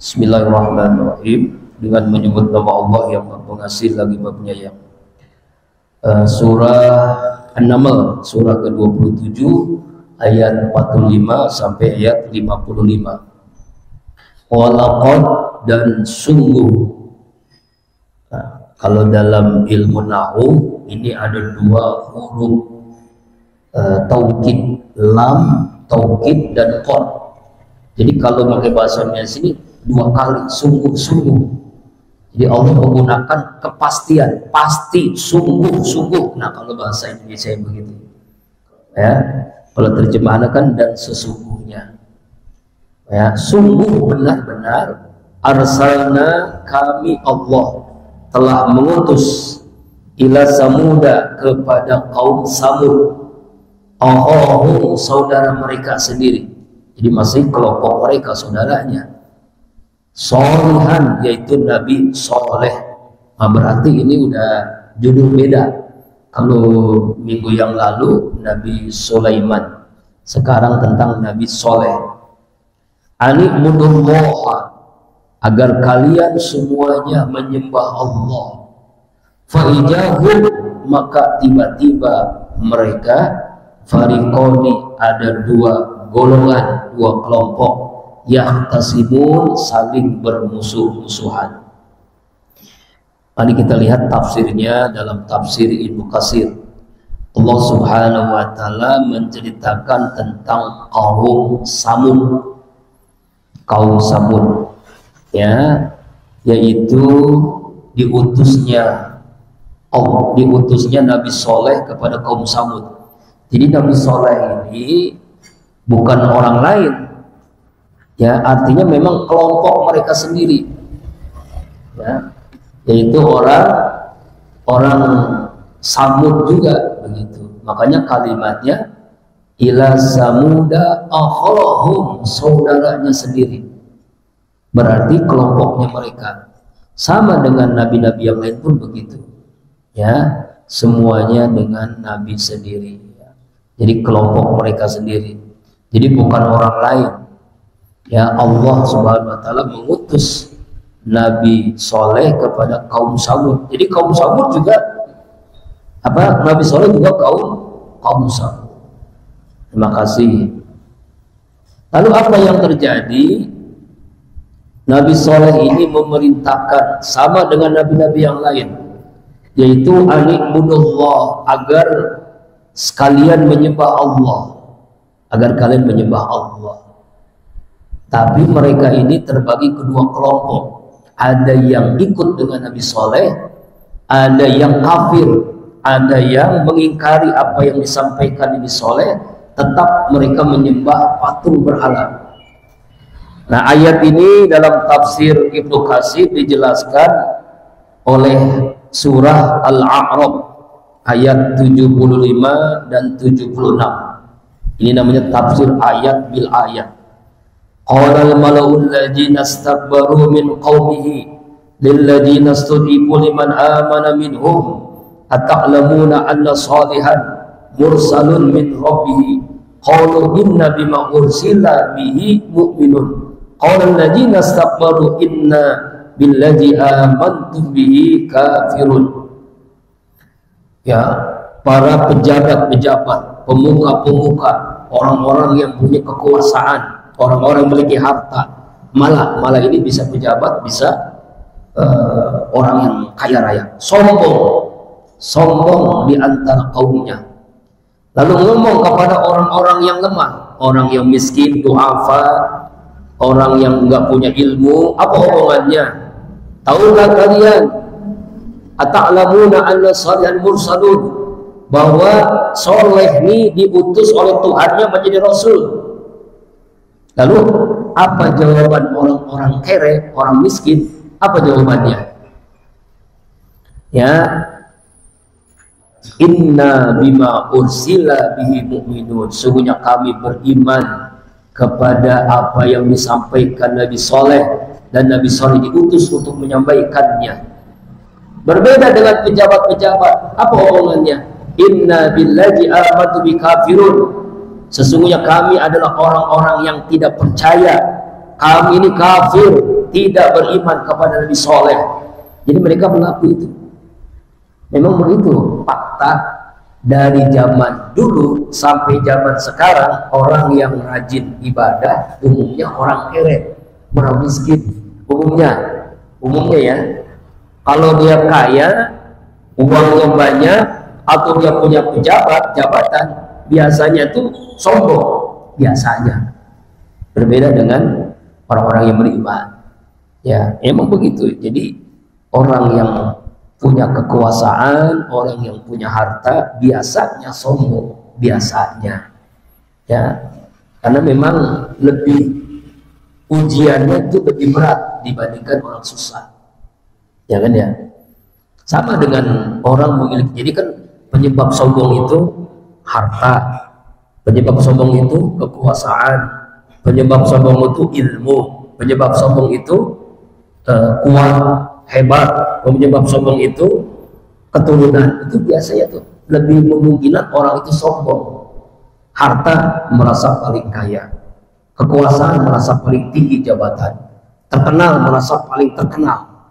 Bismillahirrahmanirrahim. Dengan menyebut nama Allah yang Maha Pengasih lagi Maha Penyayang. Surah An-Naml, surah ke-27 ayat 45 sampai ayat 55. Walaqad, dan sungguh. Kalau dalam ilmu nahwu ini ada dua huruf taukid, lam, taukid, dan qad. Jadi kalau pakai bahasanya sini dua kali, sungguh-sungguh. Jadi Allah menggunakan kepastian, pasti, sungguh-sungguh. Nah kalau bahasa Indonesia yang begitu, ya. Kalau terjemahannya kan dan sesungguhnya, ya, sungguh benar-benar arsalna, kami Allah telah mengutus ila samuda, kepada kaum Samud, ahahum, saudara mereka sendiri. Jadi masih kelompok mereka, saudaranya. Solihan, yaitu Nabi Soleh. Nah, berarti ini udah judul beda. Kalau minggu yang lalu Nabi Sulaiman, sekarang tentang Nabi Soleh. Ani'budullaha, agar kalian semuanya menyembah Allah. Fa'ijahum, maka tiba-tiba mereka, fariqoni, ada dua golongan, dua kelompok, yahtasimun, saling bermusuh-musuhan. Mari kita lihat tafsirnya dalam tafsir Ibnu Katsir. Allah Subhanahu wa taala menceritakan tentang kaum Samud. Kaum Samud, ya, yaitu diutusnya Nabi Soleh kepada kaum Samud. Jadi Nabi Soleh ini bukan orang lain, ya, artinya memang kelompok mereka sendiri, ya, yaitu orang Samud juga begitu. Makanya kalimatnya ila samuda akhahum, saudaranya sendiri, berarti kelompoknya mereka. Sama dengan nabi-nabi yang lain pun begitu, ya, semuanya dengan nabi sendiri, ya. Jadi kelompok mereka sendiri, jadi bukan orang lain. Ya, Allah Subhanahu wa taala mengutus Nabi Soleh kepada kaum Samud. Jadi kaum Samud juga Nabi Soleh juga kaum Samud. Terima kasih. Lalu apa yang terjadi? Nabi Soleh ini memerintahkan sama dengan nabi-nabi yang lain, yaitu ani'budullah, agar sekalian menyembah Allah, agar kalian menyembah Allah. Tapi mereka ini terbagi kedua kelompok. Ada yang ikut dengan Nabi Soleh, ada yang kafir, ada yang mengingkari apa yang disampaikan Nabi Soleh, tetap mereka menyembah patung berhala. Nah, ayat ini dalam tafsir Ibnu Katsir dijelaskan oleh surah Al-A'raf ayat 75 dan 76. Ini namanya tafsir ayat bil ayat. Qala al-mala'ul ladzina istakbaru min qaumihi lil ladzina istud'ifu liman amana minhum ata'lamuna anna salihan mursalun min rabbih qalu inna bima ursila bihi mu'minun qala alladzina istakbaru inna billadzi amantum bihi kafirun. Ya, para pejabat-pejabat, pemuka-pemuka, orang-orang yang punya kekuasaan, orang-orang yang memiliki harta, malah ini bisa pejabat, bisa orang yang kaya raya, sombong di antara kaumnya, lalu ngomong kepada orang-orang yang lemah, orang yang miskin, du'afa, orang yang enggak punya ilmu. Apa omongannya? Tahukah kalian, ata'lamuna anna salihan mursalun, bahwa Soleh ini diutus oleh Tuhannya menjadi Rasul. Lalu apa jawaban orang-orang kere, orang miskin? Apa jawabannya? Ya, inna bima ursila bihi mu'minun, sungguhnya kami beriman kepada apa yang disampaikan Nabi Soleh, dan Nabi Soleh diutus untuk menyampaikannya. Berbeda dengan pejabat-pejabat. Apa omongannya? Inna billahi amantu bi kafirun, sesungguhnya kami adalah orang-orang yang tidak percaya, kami ini kafir, tidak beriman kepada Nabi Soleh. Jadi mereka mengaku itu. Memang begitu fakta. Dari zaman dulu sampai zaman sekarang, orang yang rajin ibadah umumnya orang kere, orang miskin. Umumnya ya. Kalau dia kaya, uangnya banyak, atau dia punya jabatan, biasanya tuh sombong. Biasanya berbeda dengan orang-orang yang beriman. Ya, emang begitu. Jadi orang yang punya kekuasaan, orang yang punya harta biasanya sombong, biasanya ya, karena memang lebih ujiannya itu lebih berat dibandingkan orang susah, ya kan ya. Sama dengan orang memiliki, jadi kan penyebab sombong itu harta, penyebab sombong itu kekuasaan, penyebab sombong itu ilmu, penyebab sombong itu kuat, hebat, penyebab sombong itu keturunan. Itu biasanya tuh lebih memungkinkan orang itu sombong. Harta merasa paling kaya, kekuasaan merasa paling tinggi jabatan, terkenal merasa paling terkenal,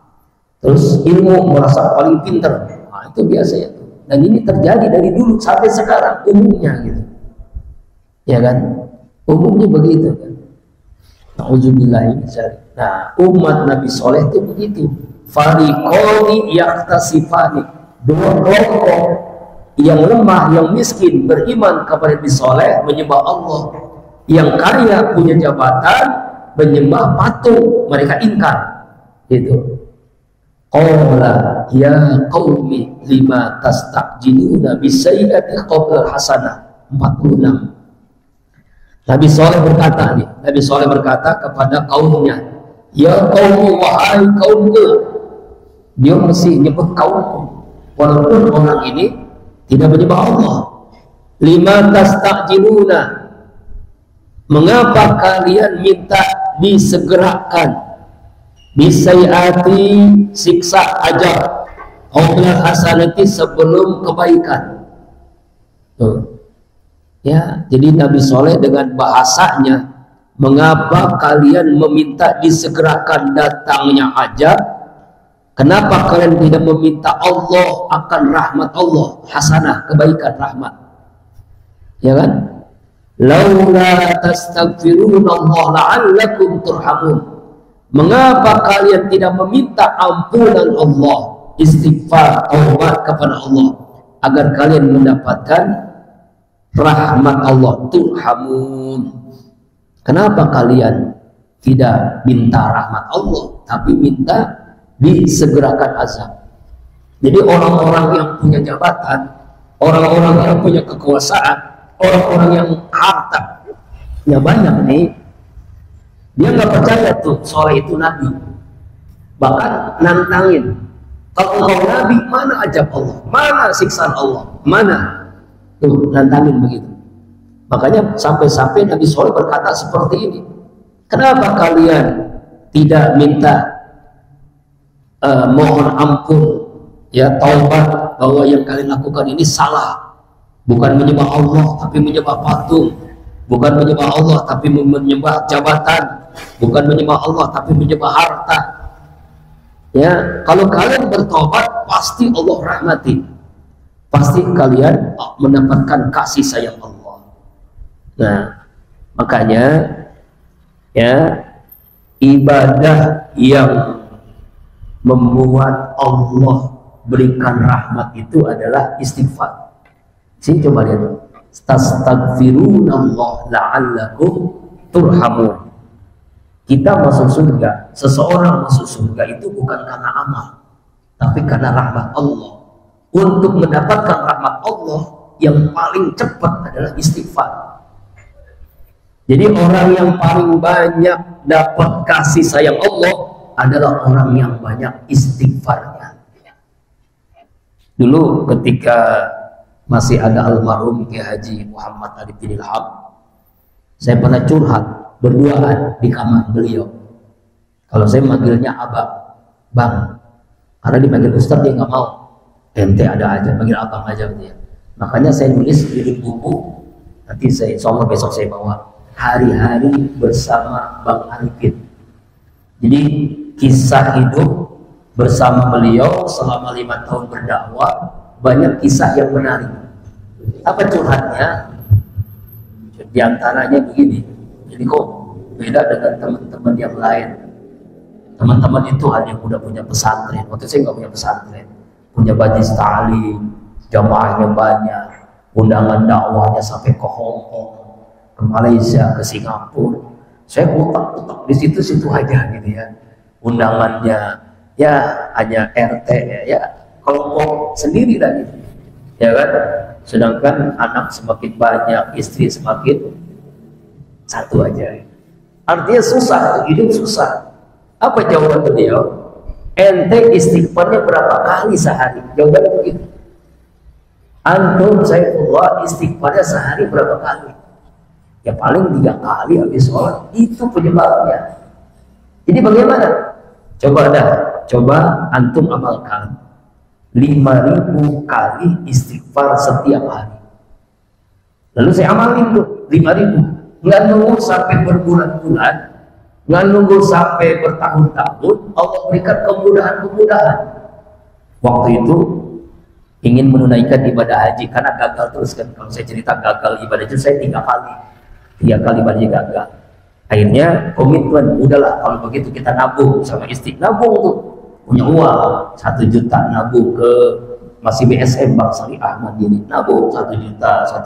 terus ilmu merasa paling pinter. Nah, itu biasanya tuh. Dan ini terjadi dari dulu sampai sekarang umumnya gitu, ya kan, umumnya begitu kan. Nauzubillah. Nah, umat Nabi Soleh itu begitu. Fariqoni yaktasifani, dua kelompok, yang lemah, yang miskin beriman kepada Nabi Soleh, menyembah Allah. Yang kaya punya jabatan, menyembah patung, mereka ingkar. Gitu. Qala ya qaumi lima tastajiluna bisayyati qabla hasanah. 46. Nabi Soleh berkata nih, Nabi Soleh berkata kepada kaumnya, ya qaumi, wahai kaumku. Dia mesti nyebut kaum, walaupun orang ini tidak menyembah Allah. Lima tastajiluna, mengapa kalian minta disegerakan bisayyati, siksa ajab, qabla hasanati, sebelum kebaikan. Tuh. Ya, jadi Nabi Soleh dengan bahasanya, mengapa kalian meminta disegerakan datangnya ajab? Kenapa kalian tidak meminta Allah akan rahmat Allah, hasanah, kebaikan, rahmat? Ya kan? Laula tastaghfiruna Allah la'allakum turhamun. Mengapa kalian tidak meminta ampunan Allah, istighfar, taubat kepada Allah, agar kalian mendapatkan rahmat Allah, turhamun? Kenapa kalian tidak minta rahmat Allah, tapi minta disegerakan azab? Jadi orang-orang yang punya jabatan, orang-orang yang punya kekuasaan, orang-orang yang harta, ya banyak nih, dia nggak percaya tuh Soleh itu nabi, bahkan nantangin, kalau engkau nabi, mana ajab Allah, mana siksaan Allah, mana? Tuh, nantangin begitu. Makanya sampai-sampai Nabi Soleh berkata seperti ini, kenapa kalian tidak minta mohon ampun, ya, taubat, bahwa yang kalian lakukan ini salah, bukan menyembah Allah tapi menyembah patung, bukan menyembah Allah tapi menyembah jabatan, bukan menyembah Allah tapi menyembah harta. Ya, kalau kalian bertobat pasti Allah rahmati, pasti kalian mendapatkan kasih sayang Allah. Nah, makanya ya, ibadah yang membuat Allah berikan rahmat itu adalah istighfar. Sini coba lihat, tastaghfirunallah la'allakum turhamun. Kita masuk surga, seseorang masuk surga itu bukan karena amal, tapi karena rahmat Allah. Untuk mendapatkan rahmat Allah, yang paling cepat adalah istighfar. Jadi orang yang paling banyak dapat kasih sayang Allah adalah orang yang banyak istighfarnya. Dulu ketika masih ada almarhum Kiai Haji Muhammad Arifin Ilham, saya pernah curhat berduaan di kamar beliau. Kalau saya manggilnya abang, bang, karena dipanggil ustadz dia nggak mau, ente ada aja, panggil abang aja dia. Makanya saya nulis di buku, nanti saya, insya Allah besok saya bawa, hari-hari bersama Bang Arifin. Jadi kisah hidup bersama beliau selama 5 tahun berdakwah, banyak kisah yang menarik. Apa curhatnya? Di antaranya begini. Jadi kok beda dengan teman-teman yang lain. Teman-teman itu hanya udah punya pesantren. Waktu saya nggak punya pesantren, punya majlis ta'lim, jamaahnya banyak, undangan dakwahnya sampai ke Hong Kong, ke Malaysia, ke Singapura. Saya utak-utak di situ-situ aja gitu ya. Undangannya ya hanya RT ya kelompok sendiri lagi, ya kan. Sedangkan anak semakin banyak, istri semakin satu aja. Artinya susah, hidup susah. Apa jawaban beliau? Ente istighfarnya berapa kali sehari? Jawabannya begitu. Antum Saifullah istighfarnya sehari berapa kali? Ya paling 3 kali habis sholat. Itu penyebabnya. Jadi bagaimana? Coba antum amalkan 5.000 kali istighfar setiap hari. Lalu saya amalin tuh 5.000. Nggak nunggu sampai berbulan-bulan, nggak nunggu sampai bertahun-tahun, Allah berikan kemudahan-kemudahan. Waktu itu ingin menunaikan ibadah haji karena gagal terus kan. Kalau saya cerita gagal ibadah haji, saya 3 kali ibadah haji gagal. Akhirnya komitmen, udahlah kalau begitu kita nabung sama istri, nabung tuh punya uang 1 juta, nabung ke masih BSM Bank Syariah Ahmad ini, nabung 1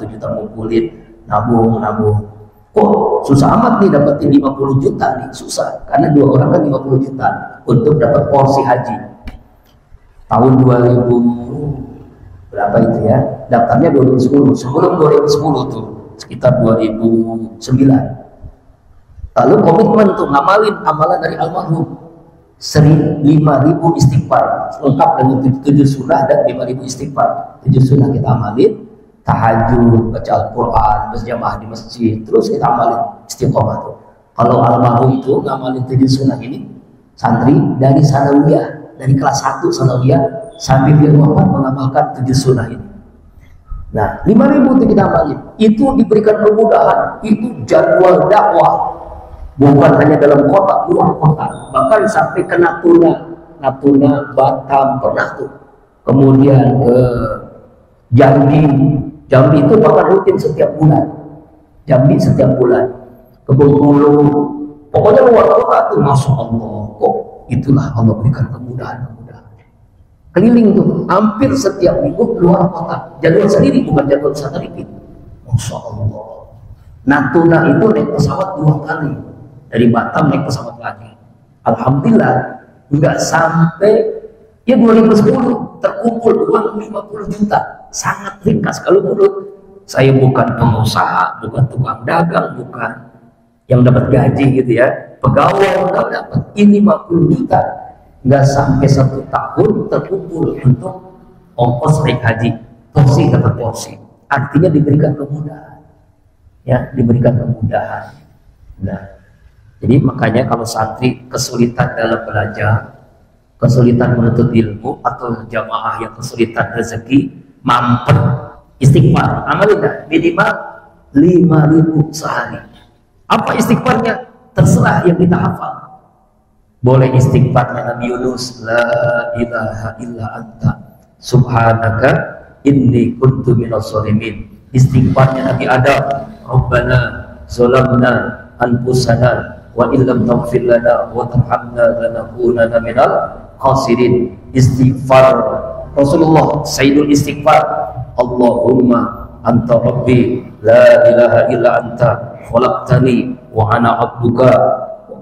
juta ngumpulin, nabung. Kok susah amat nih dapetin 50 juta nih, susah karena 2 orang kan 50 juta untuk dapat porsi haji. Tahun 2000 berapa itu ya, daftarnya 2010, sebelum 2010 tuh sekitar 2009. Lalu komitmen tuh ngamalin amalan dari almarhum 5.000 istighfar lengkap dengan 7 sunnah dan 5.000 istighfar. 7 sunnah kita amalin, tahajud, baca Al-Quran, berjamaah di masjid, terus kita amalin istiqomah tuh. Kalau almarhum itu ngamalin 7 sunnah ini, santri dari sanawiyah, dari kelas 1 sanawiyah sampai dia wafat mengamalkan 7 sunnah ini. Nah, 5.000 itu kita amalin, itu diberikan kemudahan, itu jadwal dakwah, bukan hanya dalam kota, luar kota, bahkan sampai ke Natuna, Batam pernah tuh, kemudian ke Jambi itu bahkan rutin setiap bulan, ke Bengkulu, pokoknya luar kota tuh, masya Allah, kok itulah Allah berikan kemudahan. Keliling tuh, hampir setiap minggu keluar kota, jadwal sendiri bukan jadwal satelit. Masya Allah. Natuna itu naik pesawat 2 kali, dari Batam naik pesawat lagi. Alhamdulillah, nggak sampai ya 2010 terkumpul uang 50 juta, sangat ringkas. Kalau menurut saya bukan pengusaha, bukan tukang dagang, bukan yang dapat gaji gitu ya, pegawai nggak dapat ini 50 juta. Nggak sampai 1 tahun terkumpul untuk ongkos naik haji, porsi dapat porsi, artinya diberikan kemudahan, ya diberikan kemudahan. Nah, jadi makanya kalau santri kesulitan dalam belajar, kesulitan menuntut ilmu, atau jamaah yang kesulitan rezeki, mampet istighfar, amalin dah minimal 5.000 sehari. Apa istighfarnya? Terserah yang kita hafal. Boleh istighfarnya Nabi Yunus, la ilaha illa anta subhanaka inni kuntu minas sholimin. Istighfarnya Nabi Adam, Rabbana zolamna anfusana wa illam taghfir lana wa tarhamna lanakunanna minal khasirin. Istighfar Rasulullah Sayyidul Istighfar, Allahumma anta rabbi la ilaha illa anta khalaqtani wa ana abduka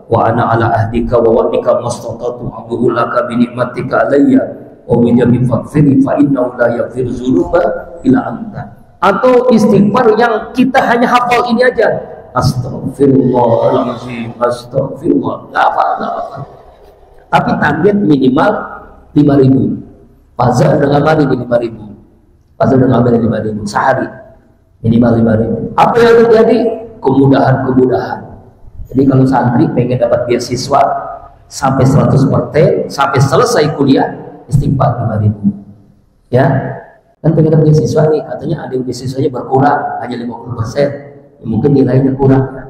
wa ana ala ahdika wa wa'dika mastata'tu abu'u laka bi ni'matika alayya wa min jami faghfirli fa innahu la yaghfiru dzunuba illa anta. Atau istighfar yang kita hanya hafal ini aja, astagfirullahaladzim, astagfirullah, nggak apa. Tapi target minimal 5.000. Fazal udah ngamalin 5.000 sehari, minimal 5.000. Apa yang terjadi? Kemudahan. Jadi kalau santri pengen dapat beasiswa sampai 100%, sampai selesai kuliah, istighfar 5.000. Ya, kan pengen dapat beasiswa nih, katanya ada yang beasiswanya berkurang, hanya 50%, ya mungkin nilainya kurang. Ya.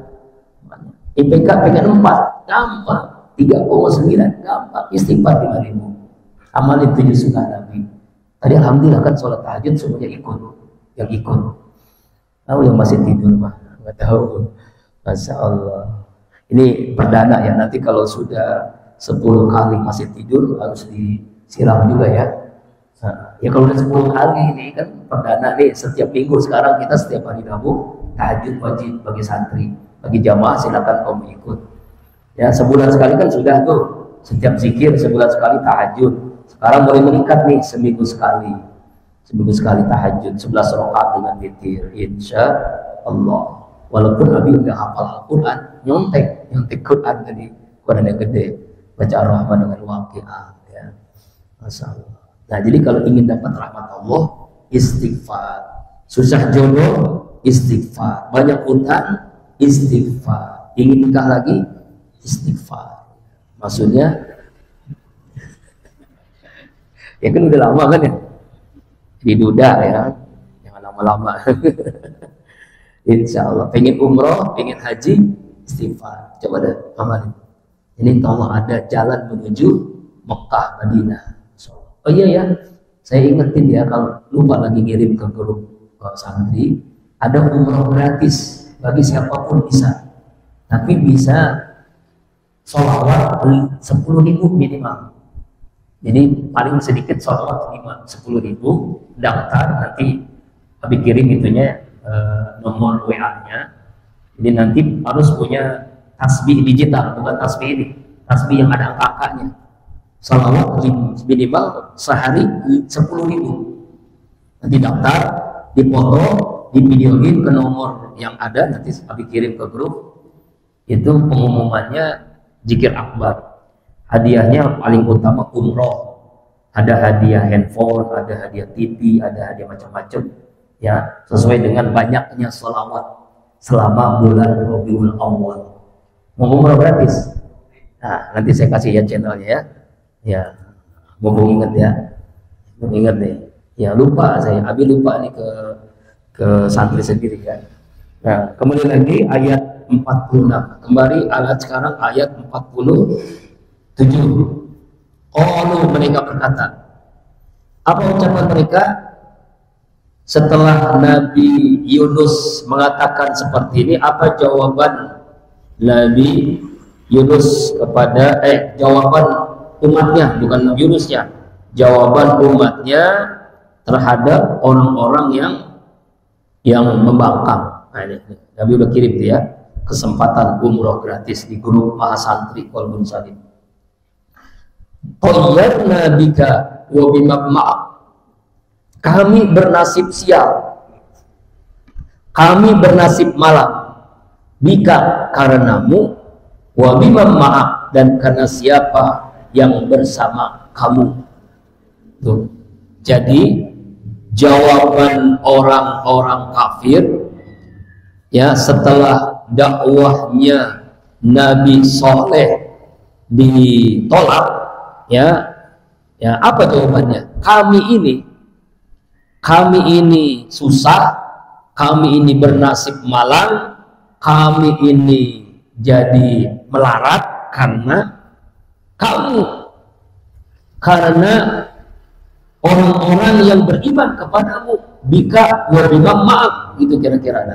IPK pengen 4, gampang. 3,9 gampang. Istighfar 5.000. Amalin 7 sunnah Nabi. Tadi alhamdulillah kan sholat tahajud semuanya ikut. Yang ikut. Tahu yang masih tidur mah nggak tahu. Masya Allah. Ini perdana ya. Nanti kalau sudah 10 kali masih tidur harus disiram juga ya. Nah, ya kalau udah 10 kali ini kan perdana nih, setiap minggu. Sekarang kita setiap hari Rabu tahajud wajib bagi santri, bagi jamaah silakan kamu ikut. Ya sebulan sekali kan sudah tuh, setiap zikir sebulan sekali tahajud. Sekarang boleh meningkat nih seminggu sekali tahajud 11 rakaat dengan witir, insya Allah. Walaupun Abi udah hafal Al-Quran, nyontek Quran tadi, Quran yang gede, baca Ar-Rahman dengan Waqiah ya. Masya Allah. Nah jadi kalau ingin dapat rahmat Allah, istighfar. Susah jodoh, istighfar. Banyak utang, istighfar. Ingin nikah lagi, istighfar. Maksudnya ya kan udah lama kan ya di duda ya, jangan lama-lama. Insya Allah pengen umroh, pengen haji, istighfar. Coba deh amalin. Ini Allah ada jalan menuju Mekah, Madinah. Oh iya ya, saya ingetin ya kalau lupa lagi ngirim ke grup santri, ada umroh gratis bagi siapapun bisa, tapi bisa sholawat 10.000 minimal. Jadi paling sedikit sholawat 10.000, daftar nanti habis kirim itunya nomor WA-nya. Jadi nanti harus punya tasbih digital, bukan tasbih ini, tasbih yang ada angka-angkanya. Sholawat minimal sehari 10.000. Nanti daftar, dipoto, divideoin ke nomor yang ada, nanti habis kirim ke grup. Itu pengumumannya zikir akbar. Hadiahnya paling utama umroh. Ada hadiah handphone, ada hadiah TV, ada hadiah macam-macam. Ya, sesuai dengan banyaknya sholawat selama bulan Rabiul Awwal. Mau umroh gratis. Nah, nanti saya kasih ya channelnya ya. Ya, mau ingat ya. Mau ingat nih. Ya lupa saya, Abi lupa nih ke santri sendiri kan. Nah, kemudian lagi ayat 46. Kembali ayat sekarang ayat 47. Qalu, mereka berkata. Apa ucapan mereka? Setelah Nabi Yunus mengatakan seperti ini, apa jawaban Nabi Yunus kepada jawaban umatnya, bukan Nabi Yunusnya, jawaban umatnya terhadap orang-orang yang membangkang. Nah, ini Nabi udah kirim tuh ya, kesempatan umroh gratis di grup Mahasantri Qalbun Salim. Tayyarna bika wa bima'ma'ak. Kami bernasib sial, kami bernasib malam, bika karenamu, wa bima'ma'ak, dan karena siapa yang bersama kamu. Tuh. Jadi jawaban orang-orang kafir ya setelah dakwahnya Nabi Soleh ditolak ya apa jawabannya? Kami ini susah, kami ini bernasib malang, kami ini jadi melarat karena kamu, karena orang-orang yang beriman kepadamu, bika wa bimam ma'ak, gitu kira-kira.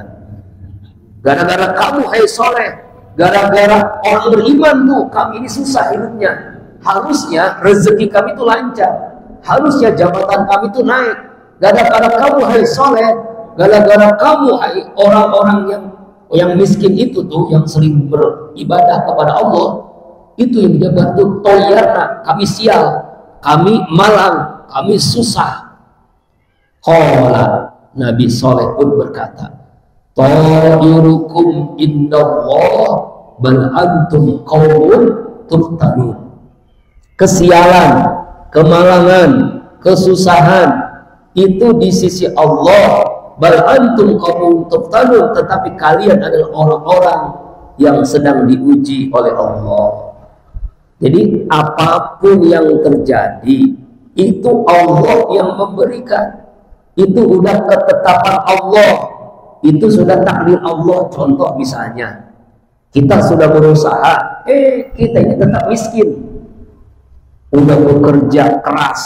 Gara-gara kamu hai soleh, gara-gara orang beriman tuh kami ini susah hidupnya. Harusnya rezeki kami itu lancar, harusnya jabatan kami itu naik. Gara-gara kamu hai soleh, gara-gara kamu hai orang-orang yang miskin itu tuh, yang sering beribadah kepada Allah, itu yang dijabat tuh toyarna, kami sial, kami malang, kami susah. Qala, Nabi Soleh pun berkata, ta'irukum indallah bal antum qaumun tuftanun. Kesialan, kemalangan, kesusahan itu di sisi Allah, bal antum qaumun tuftanun, tetapi kalian adalah orang-orang yang sedang diuji oleh Allah. Jadi apapun yang terjadi itu Allah yang memberikan. Itu udah ketetapan Allah, itu sudah takdir Allah. Contoh misalnya Kita sudah berusaha, kita ini tetap miskin. Udah bekerja keras,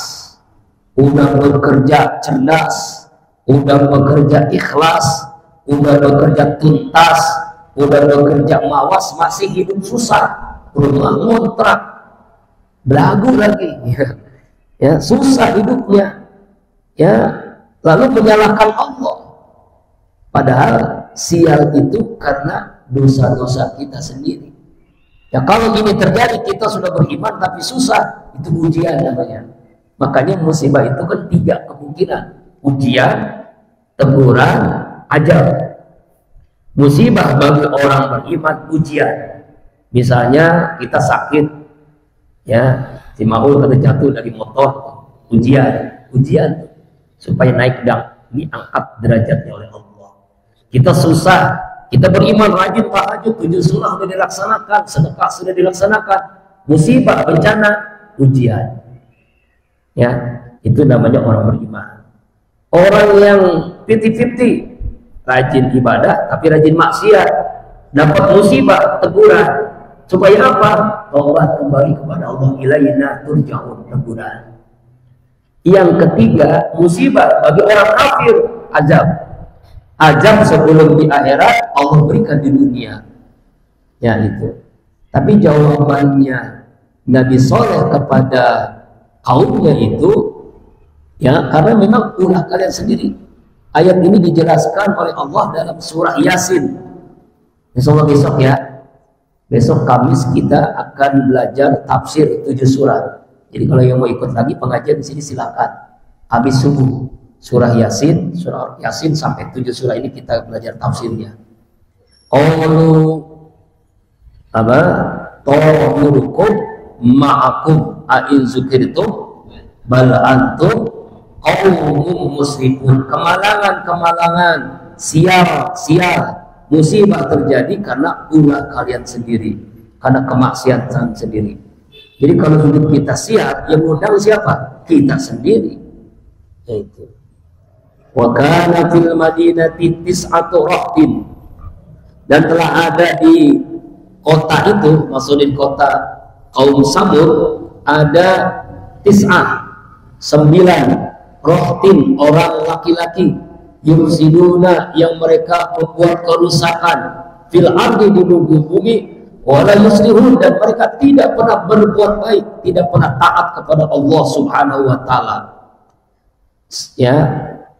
udah bekerja cerdas, udah bekerja ikhlas, udah bekerja tuntas, udah bekerja mawas, masih hidup susah, rumah ngontrak, belagu lagi, ya susah hidupnya, ya lalu menyalahkan Allah. Padahal sial itu karena dosa-dosa kita sendiri. Ya kalau ini terjadi, kita sudah beriman tapi susah, itu ujian namanya. Makanya musibah itu kan 3 kemungkinan: ujian, teguran, ajal. Musibah bagi orang beriman ujian. Misalnya kita sakit, ya si Maul kata jatuh dari motor, ujian supaya naik dan diangkat derajatnya oleh Allah. Kita susah, kita beriman rajin tahajud, 7 surah sudah dilaksanakan, sedekah sudah dilaksanakan, musibah, bencana, ujian. Ya, itu namanya orang beriman. Orang yang 50-50, rajin ibadah tapi rajin maksiat, dapat musibah, teguran. Supaya apa? Taubat kembali kepada Allah, ilaina turja'un, teguran. Yang ketiga, musibah bagi orang kafir, azab. Azab sebelum di akhirat Allah berikan di dunia. Ya itu. Tapi jawabannya Nabi Soleh kepada kaumnya itu, ya karena memang ulah kalian sendiri. Ayat ini dijelaskan oleh Allah dalam surah Yasin. Insyaallah besok ya. Besok Kamis kita akan belajar tafsir 7 surah. Jadi kalau yang mau ikut lagi pengajian di sini silakan. Habis subuh surah Yasin sampai 7 surah ini kita belajar tafsirnya. Qalu apa? Tahurukum ma'akum a'in zukirtum bal antum qaumun musrifun. Kemalangan, sial, musibah terjadi karena ulah kalian sendiri, karena kemaksiatan sendiri. Jadi kalau hidup kita sial, yang ngundang siapa? Kita sendiri. Yaitu wa kana fil madinati tis'atu rahtin, dan telah ada di kota itu, maksudin kota kaum Samud, ada 9 rahtin, orang laki-laki, yufsiduna, yang mereka membuat kerusakan, fil ardi, di bumi, wala yuslihun, dan mereka tidak pernah berbuat baik, tidak pernah taat kepada Allah Subhanahu wa taala. Ya,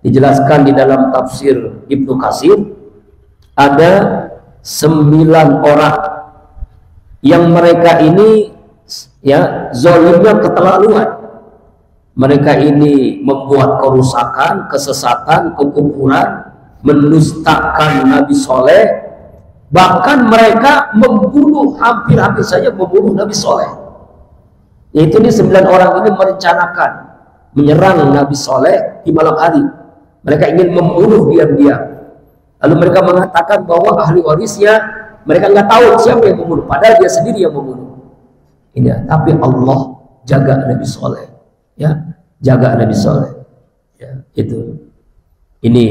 dijelaskan di dalam tafsir Ibnu Katsir, ada 9 orang yang mereka ini ya zalimnya keterlaluan. Mereka ini membuat kerusakan, kesesatan, kekufuran, mendustakan Nabi Soleh, bahkan mereka membunuh, hampir-hampir saja membunuh Nabi Soleh. Yaitu ini 9 orang ini merencanakan menyerang Nabi Soleh di malam hari. Mereka ingin membunuh diam-diam. Lalu mereka mengatakan bahwa ahli warisnya, mereka nggak tahu siapa yang membunuh, padahal dia sendiri yang membunuh. Ini, tapi Allah jaga Nabi Soleh, ya, jaga Nabi Soleh. Ya, itu. Ini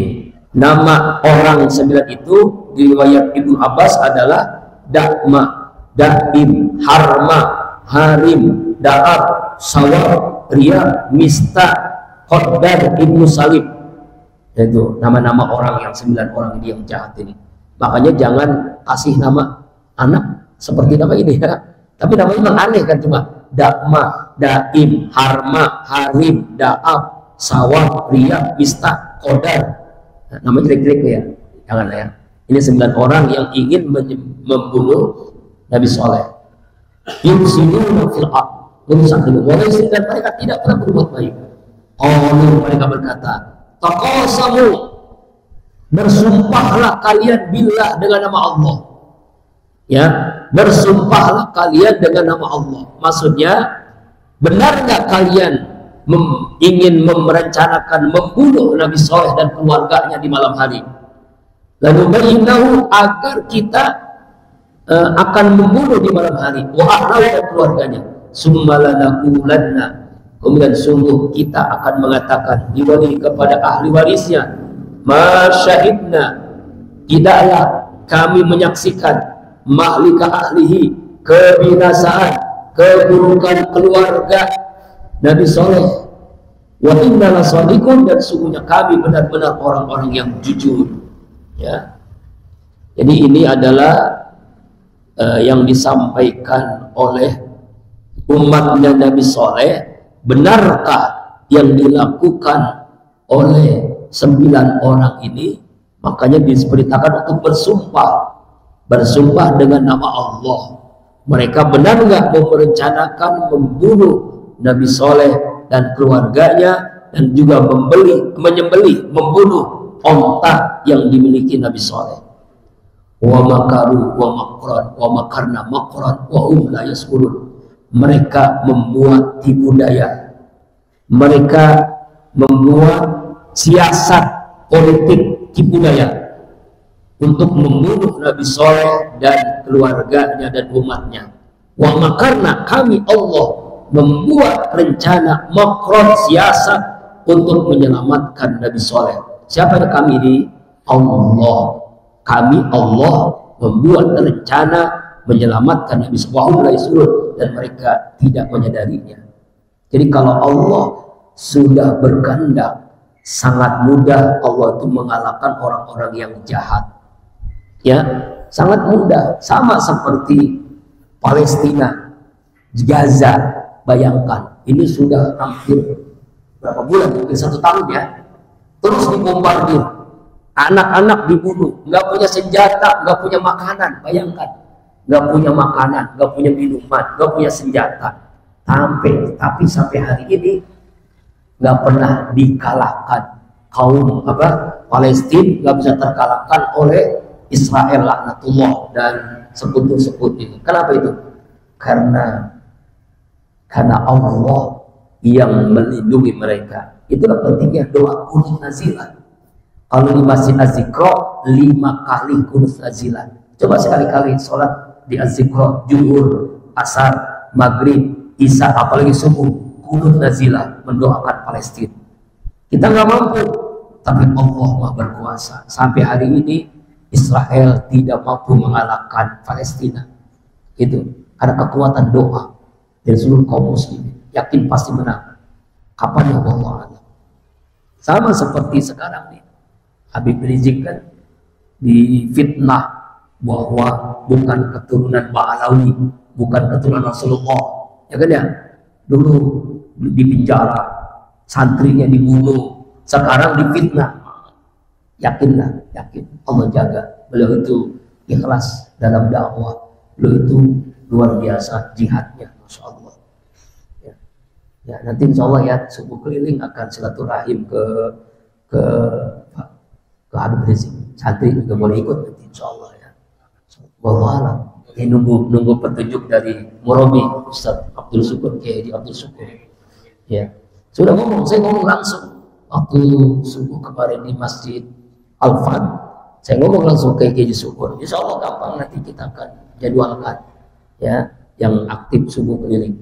nama orang 9 itu di riwayat Ibnu Abbas adalah Da'ma, Da'im, Harma, Harim, Da'ab, Sawar, Ria, Mista, Qadar, Ibnu Salib. Itu nama-nama orang yang 9 orang ini yang jahat ini. Makanya jangan kasih nama anak seperti nama ini ya. Tapi namanya memang aneh kan, cuma Da'ma, Da'im, Harma, Harim, Da'ab, Sawar, Ria, Mista, Qadar. Nah, namanya jelek-jelek ya. Jangan ya. Ini 9 orang yang ingin membunuh Nabi Soleh. Yufsiduna fil ardh, merusak hidup. Walaupun mereka tidak pernah berbuat baik. Mereka berkata, taqasamu, bersumpahlah kalian billah, dengan nama Allah. Ya, bersumpahlah kalian dengan nama Allah. Maksudnya, benar nggak kalian ingin merencanakan membunuh Nabi Soleh dan keluarganya di malam hari? Lalu bayinahu, agar kita akan membunuh di malam hari, wa ahlahu, dan keluarganya. Summalanakulanna, kemudian sungguh kita akan mengatakan diwali kepada ahli warisnya, masyahidna, tidaklah kami menyaksikan mahlika ahlihi, kebinasaan, keburukan keluarga Nabi Soleh. Wa inna lasadiqun, dan sungguhnya kami benar-benar orang-orang yang jujur. Ya. Jadi ini adalah yang disampaikan oleh umatnya Nabi Soleh. Benarkah yang dilakukan oleh 9 orang ini? Makanya diperintahkan untuk bersumpah dengan nama Allah. Mereka benar nggak mau merencanakan membunuh Nabi Soleh dan keluarganya, dan juga menyembelih, membunuh onta yang dimiliki Nabi Soleh. Wa makaru wa makran wa makarna makran wa hum la yashkurun. Mereka membuat tipu daya, mereka membuat siasat politik tipu daya untuk membunuh Nabi Soleh dan keluarganya dan umatnya. Wa makarna, kami Allah membuat rencana makron, siasat untuk menyelamatkan Nabi Soleh. Siapa yang kami ini? Allah. Kami Allah membuat rencana menyelamatkan Nabi Soleh, dan mereka tidak menyadarinya. Jadi kalau Allah sudah berkehendak, sangat mudah Allah itu mengalahkan orang-orang yang jahat. Ya, sangat mudah. Sama seperti Palestina, Gaza. Bayangkan, ini sudah hampir berapa bulan? Mungkin 1 tahun ya. Terus dibombardir, anak-anak dibunuh, nggak punya senjata, nggak punya makanan. Bayangkan, nggak punya makanan, nggak punya minuman, nggak punya senjata. Tapi sampai hari ini nggak pernah dikalahkan. Kaum Palestina nggak bisa terkalahkan oleh Israel laknatullah dan sekutu-sekutu ini. Kenapa itu? Karena Allah yang melindungi mereka. Itulah pentingnya doa kunut nazilan. Kalau di Masjid Az-Zikra 5 kali kunut nazilan. Coba sekali-kali sholat di Az-Zikra, Zuhur, Asar, Maghrib, Isya, apalagi subuh, kunut nazilan, mendoakan Palestina. Kita nggak mampu, tapi Allah Maha berkuasa. Sampai hari ini Israel tidak mampu mengalahkan Palestina. Itu karena kekuatan doa dari seluruh kaum muslimin. Yakin pasti menang. Kapan ya Allah? Sama seperti sekarang nih, Habib Rizik kan difitnah bahwa bukan keturunan Ba'alawi, bukan keturunan Rasulullah, ya kan ya? Dulu di penjara, santrinya dibunuh, sekarang difitnah. Yakinlah, yakin Allah jaga. Beliau itu ikhlas dalam dakwah, beliau itu luar biasa jihadnya, Masya Allah. Ya, nanti insya Allah ya subuh keliling akan silaturahim ke Habib Rizik. Santri juga boleh ikut nanti insya Allah ya. Wallahu ini nunggu petunjuk dari Murabi Ustaz Abdul Syukur, Kiai Abdul Syukur. Ya, sudah saya ngomong langsung waktu subuh kemarin di Masjid Al-Fat. Saya ngomong langsung ke Kiai Syukur. Insya Allah gampang nanti kita akan jadwalkan ya yang aktif subuh keliling.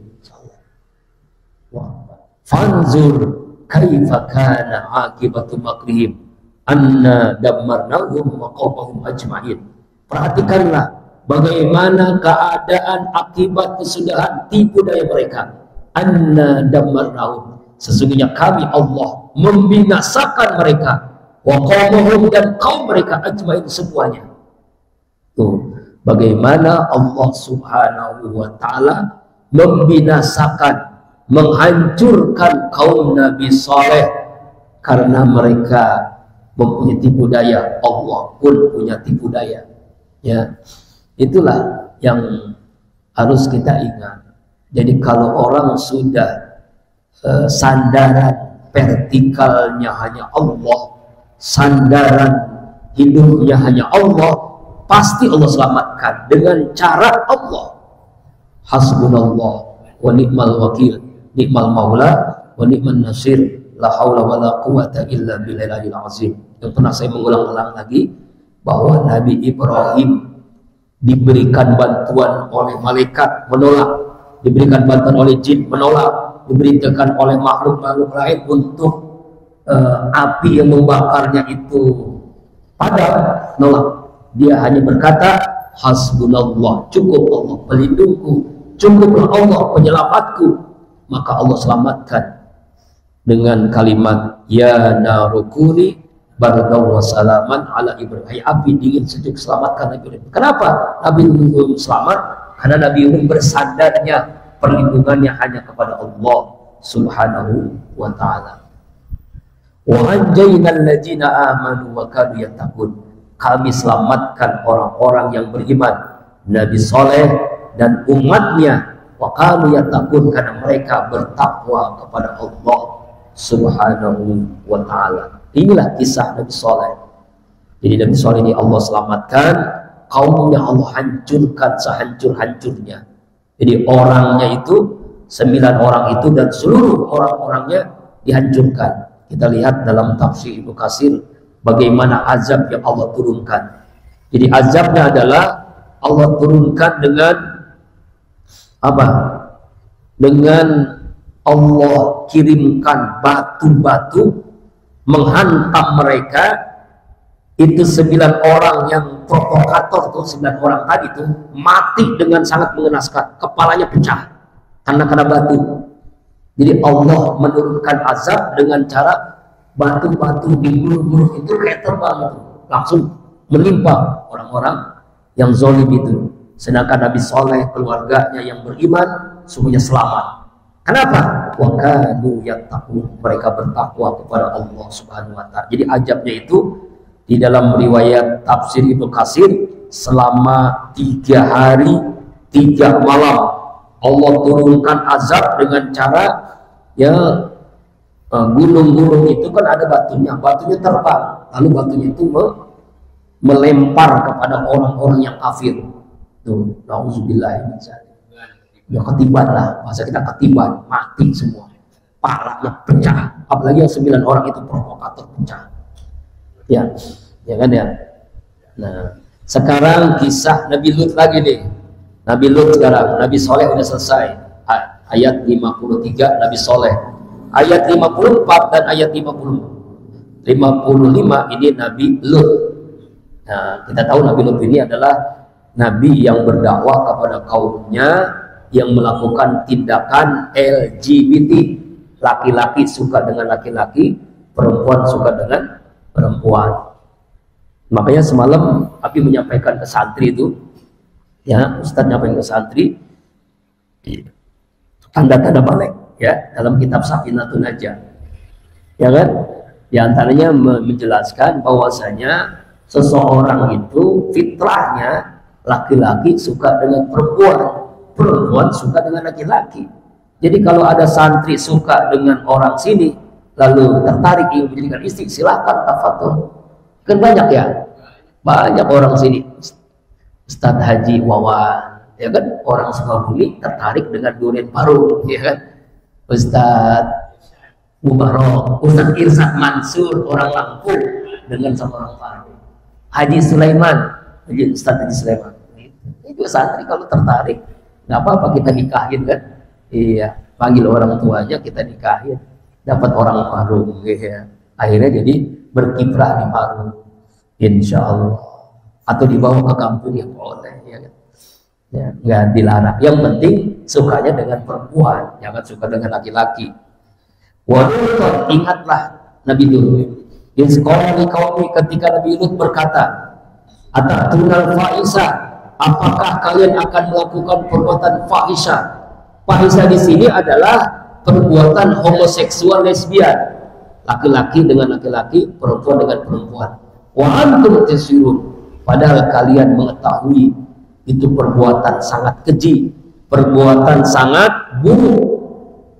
Fanzur kaifa kana akibatu makrihim anna dammarnahum wa qaumahum ajma'in. Perhatikanlah bagaimana keadaan akibat kesudahan tipu daya mereka. Anna dammarnahum, sesungguhnya kami Allah membinasakan mereka, wa qaumahum, dan kaum mereka ajma'in semuanya. Tuh, bagaimana Allah Subhanahu wa taala membinasakan, menghancurkan kaum Nabi Saleh karena mereka mempunyai tipu daya. Allah pun punya tipu daya. Ya, itulah yang harus kita ingat. Jadi kalau orang sudah sandaran vertikalnya hanya Allah, sandaran hidupnya hanya Allah, pasti Allah selamatkan dengan cara Allah. Hasbunallah wa ni'mal wakil, ni'mal maula wa ni'man nasir, la haula wa la quwata illa billahil azim. Yang pernah saya mengulang-ulang lagi bahwa Nabi Ibrahim diberikan bantuan oleh malaikat, menolak, diberikan bantuan oleh jin, menolak, diberikan oleh makhluk-makhluk lain untuk api yang membakarnya itu padam, nolak. Dia hanya berkata hasbunallah, cukup Allah pelindungku, cukuplah Allah penyelamatku. Maka Allah selamatkan dengan kalimat ya narukuni bardaw wa salaman ala Ibrahim. Api dingin sejuk, selamatkan Nabi Ibrahim. Kenapa Nabi Ibrahim selamat? Karena Nabi Ibrahim bersandarnya perlindungannya hanya kepada Allah Subhanahu wa ta'ala. Wa anjaynal ladzina amanu wa kanu yattaqun. Kami selamatkan orang-orang yang beriman, Nabi Saleh dan umatnya, wa kanu yattaqun, karena mereka bertakwa kepada Allah Subhanahu wa ta'ala. Inilah kisah Nabi Saleh. Jadi Nabi Saleh ini Allah selamatkan, kaumnya Allah hancurkan sehancur-hancurnya. Jadi orangnya itu 9 orang itu dan seluruh orang-orangnya dihancurkan. Kita lihat dalam tafsir Ibnu Katsir bagaimana azab yang Allah turunkan. Jadi azabnya adalah Allah turunkan dengan apa? Dengan Allah kirimkan batu-batu menghantam mereka. Itu 9 orang yang provokator tuh, 9 orang tadi tuh mati dengan sangat mengenaskan, kepalanya pecah karena kena batu. Jadi Allah menurunkan azab dengan cara batu-batu di gunung-gunung itu kayak terbang langsung menimpa orang-orang yang zalim itu. Sedangkan Nabi Saleh, keluarganya yang beriman semuanya selamat. Kenapa? Wa kanu yattaqun, mereka bertakwa kepada Allah Subhanahu wa ta'ala. Jadi azabnya itu di dalam riwayat tafsir Ibnu Katsir selama 3 hari 3 malam Allah turunkan azab dengan cara ya gunung-gunung itu kan ada batunya terbang, lalu batunya itu melempar kepada orang-orang yang kafir. Tuh, nauzubillah min dzalik. Ya ketiban lah, bahasa kita ketiban, mati semua, palanya pecah. Apalagi yang 9 orang itu provokator pecah. Ya kan ya. Nah, sekarang kisah Nabi Lut lagi nih. Nabi Lut sekarang, Nabi Saleh udah selesai. Ayat 53 Nabi Saleh. Ayat 54 dan ayat 55 ini Nabi Lut. Nah, kita tahu Nabi Lut ini adalah Nabi yang berdakwah kepada kaumnya yang melakukan tindakan LGBT. Laki-laki suka dengan laki-laki, perempuan suka dengan perempuan. Makanya semalam Abi menyampaikan ke santri itu, ya Ustadz nyampaikan ke santri tanda-tanda balik ya dalam kitab Safinatun Najah, ya kan? Di antaranya menjelaskan bahwasanya seseorang itu fitrahnya laki-laki suka dengan perempuan, perempuan suka dengan laki-laki. Jadi kalau ada santri suka dengan orang sini lalu tertarik ingin menjadikan istri, silahkan tafadhol. Kan banyak ya, banyak orang sini. Ustadz Haji Wawan, ya kan, orang Sukabumi tertarik dengan durian parung, ya kan. Ustadz Mubarok, Ustadz Irsad Mansur, orang Lampung dengan sama orang parung. Haji Sulaiman, Ustadz Haji Sulaiman, itu santri kalau tertarik, nggak apa-apa kita nikahin kan. Iya, panggil orang tuanya kita nikahin. Dapat orang Parung, ya. Akhirnya jadi berkiprah di Parung, insya Allah. Atau dibawa ke kampung yang boleh, ya, ya, nggak dilarang. Yang penting sukanya dengan perempuan, jangan suka dengan laki-laki. Waduh, ingatlah Nabi Lut. Di sekolah di kaum ketika Nabi Lut berkata, "Atatunal fahisha, apakah kalian akan melakukan perbuatan fahisha?" Fahisha di sini adalah perbuatan homoseksual lesbian, laki-laki dengan laki-laki, perempuan dengan perempuan. Wa antum tasirun, padahal kalian mengetahui itu perbuatan sangat keji, perbuatan sangat buruk.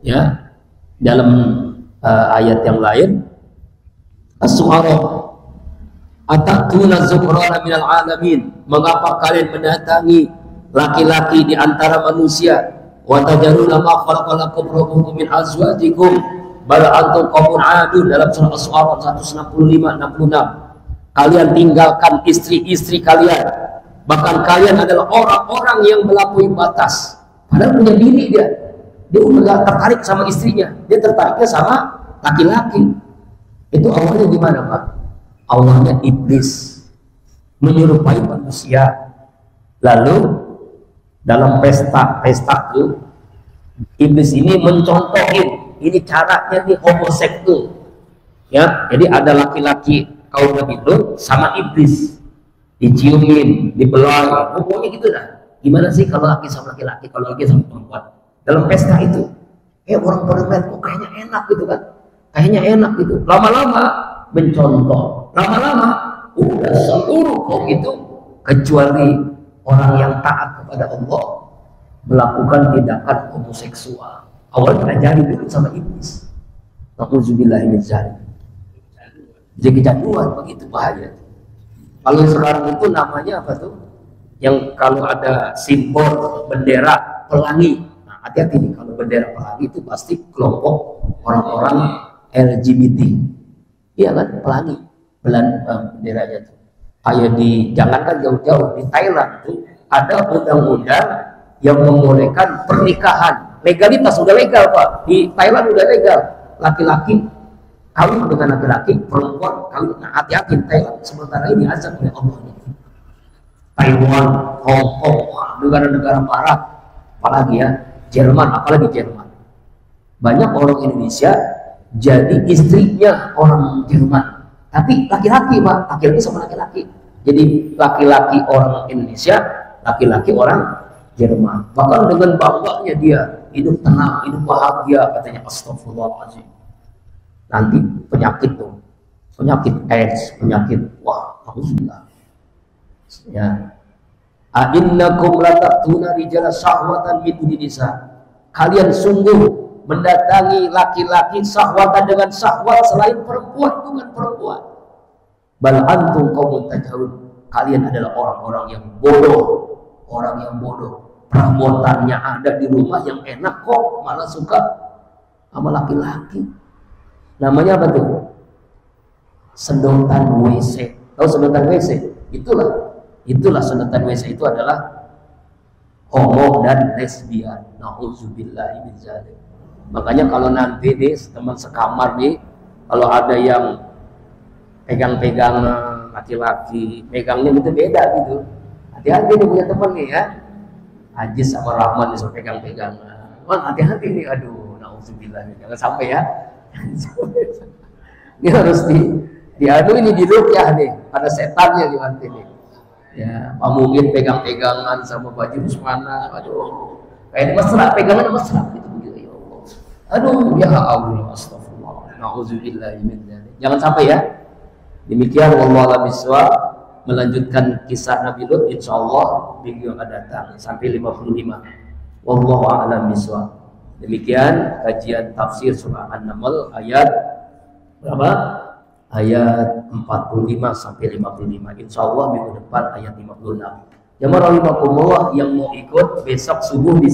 Ya, dalam ayat yang lain, As-Su'ara, atatuna zukrana minal alamin, mengapa kalian mendatangi laki-laki di antara manusia? Wa tajaruna ma khalaqalakum rabbukum min azwajikum bal antum qaumun adun, dalam surah As-Su'ara 165-66. Kalian tinggalkan istri-istri kalian, bahkan kalian adalah orang-orang yang melampaui batas. Padahal punya diri dia udah tertarik sama istrinya, dia tertariknya sama laki-laki. Itu awalnya gimana Pak? Awalnya iblis menyerupai manusia, Lalu dalam pesta tuh iblis ini mencontohin, ini caranya nih homoseksual. Ya, jadi ada laki-laki kaum Nabi Lut sama iblis, diciumin, dibelai, pokoknya gitu dah. Gimana sih kalau laki sama laki-laki, kalau laki sama perempuan dalam pesta itu? Orang pada lihat kok kayaknya enak gitu kan, kayaknya enak gitu. Lama-lama mencontoh, lama-lama udah seluruh kaum itu kecuali orang yang taat kepada Allah melakukan tindakan homoseksual. Awalnya diajari dulu sama iblis. Nauzubillahi min dzalik. Jadi kecanduan, begitu bahaya. Kalau sekarang itu namanya apa tuh? Yang kalau ada simbol bendera pelangi. Nah, hati-hati nih, kalau bendera pelangi itu pasti kelompok orang-orang LGBT. Iya kan, pelangi. Benderanya tuh. Kayak jangankan jauh-jauh di Thailand tuh ada undang-undang yang membolehkan pernikahan. Legalitas sudah legal, Pak. Di Thailand udah legal. Laki-laki kawin dengan laki-laki, perempuan kawin. Nah, hati-hati Thailand sementara ini azab oleh Allah. Taiwan, Hong Kong, negara-negara barat, apalagi ya Jerman, apalagi Jerman. Banyak orang Indonesia jadi istrinya orang Jerman, tapi laki-laki, Pak, laki-laki sama laki-laki. Jadi laki-laki orang Indonesia, laki-laki orang Jerman. Bahkan dengan bangganya dia hidup tenang, hidup bahagia, katanya astagfirullahaladzim. Nanti penyakit tuh, penyakit AIDS, penyakit alhamdulillah. Ya, a'innakum latatuna rijala syahwatan min nisa. Kalian sungguh mendatangi laki-laki syahwatan dengan syahwat selain perempuan, bukan perempuan. Bal antum qaumun tajhalun. Kalian adalah orang-orang yang bodoh, orang yang bodoh. Perabotannya ada di rumah yang enak kok, malah suka sama laki-laki. Namanya apa tuh? Sedotan WC. Tahu sedotan WC? Itulah sedotan WC itu adalah homo dan lesbian. Nauzubillahi min dzalik. Makanya kalau nanti nih teman sekamar nih, kalau ada yang pegang-pegang laki-laki, megangnya gitu beda gitu. Hati-hati nih punya teman nih ya. Ajis sama Rahman disuruh pegang-pegang. Hati-hati nih, aduh, nauzubillah, jangan sampai ya. Ini harus ini diruqyah nih, ada setannya di nanti nih. Ya, Pak Mungkin pegang-pegangan sama baju Usmana, aduh, kayak mesra, pegangan mesra gitu ya Allah. Aduh, ya Allah, astagfirullah, nauzubillah min dzalik. Jangan sampai ya. Demikian wallahu a'lam bishawab. Melanjutkan kisah Nabi Lut insyaallah minggu yang akan datang sampai 55. Wallahu a'lam bishawab. Demikian kajian tafsir surah An-Naml ayat berapa? Ayat 45 sampai 55. Insyaallah minggu depan ayat 56. Jamaah rahimakumullah yang mau ikut besok subuh di